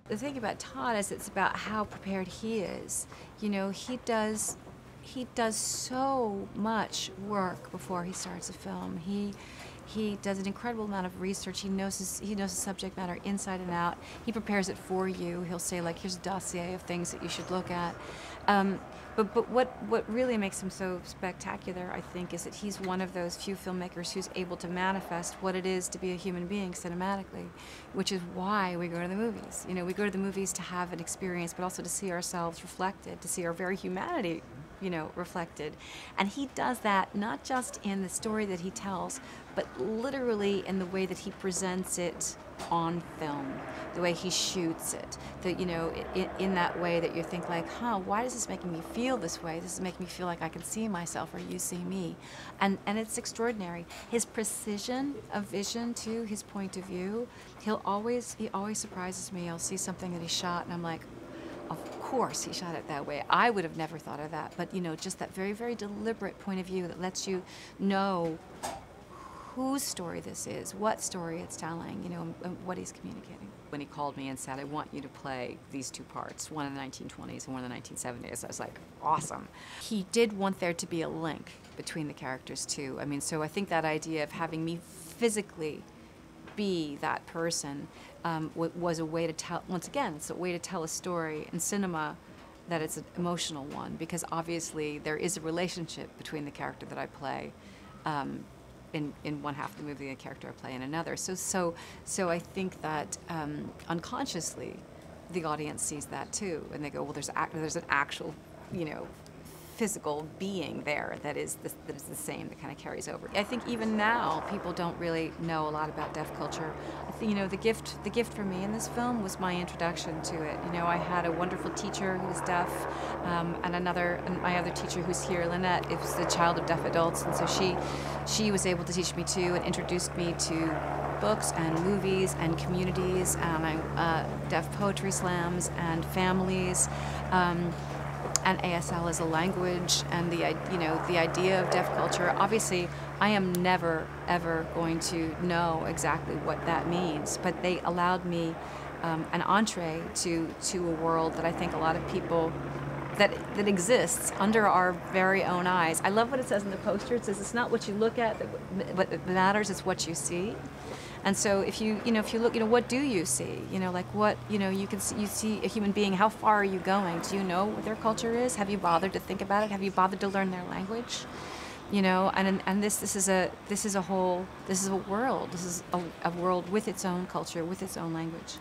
The thing about Todd is it's about how prepared he is. You know, he does so much work before he starts a film. He does an incredible amount of research. He knows the subject matter inside and out. He prepares it for you. He'll say, like, here's a dossier of things that you should look at. But what really makes him so spectacular, I think, is that he's one of those few filmmakers who's able to manifest what it is to be a human being cinematically, which is why we go to the movies. You know, we go to the movies to have an experience, but also to see ourselves reflected, to see our very humanity, you know, reflected. And he does that not just in the story that he tells, but literally in the way that he presents it on film, the way he shoots it, that, you know, in that way that you think like, huh, why is this making me feel this way? This is making me feel like I can see myself or you see me. And it's extraordinary. His precision of vision too, his point of view, he always surprises me. I'll see something that he shot and I'm like, of course he shot it that way. I would have never thought of that. But, you know, just that very, very deliberate point of view that lets you know whose story this is, what story it's telling, you know, and what he's communicating. When he called me and said, I want you to play these two parts, one in the 1920s and one in the 1970s, I was like, awesome. He did want there to be a link between the characters too. I mean, so I think that idea of having me physically be that person was a way to tell, once again, it's a way to tell a story in cinema that it's an emotional one, because obviously there is a relationship between the character that I play in one half of the movie and the character I play in another. So I think that unconsciously the audience sees that too, and they go, well, there's an actual, you know, physical being there that is the same, that kind of carries over. I think even now people don't really know a lot about deaf culture. I think, you know, the gift for me in this film was my introduction to it. You know, I had a wonderful teacher who was deaf, and my other teacher who's here, Lynette, is the child of deaf adults, and so she was able to teach me too and introduced me to books and movies and communities and deaf poetry slams and families. And ASL as a language, and the idea of deaf culture. Obviously, I am never ever going to know exactly what that means, but they allowed me an entree to a world that I think a lot of people that exists under our very own eyes. I love what it says in the poster. It says it's not what you look at that matters; it's what you see. And so if you look, you know, what do you see? You know, like what, you know, you see a human being. How far are you going? Do you know what their culture is? Have you bothered to think about it? Have you bothered to learn their language? You know, and this is a world. This is a world with its own culture, with its own language.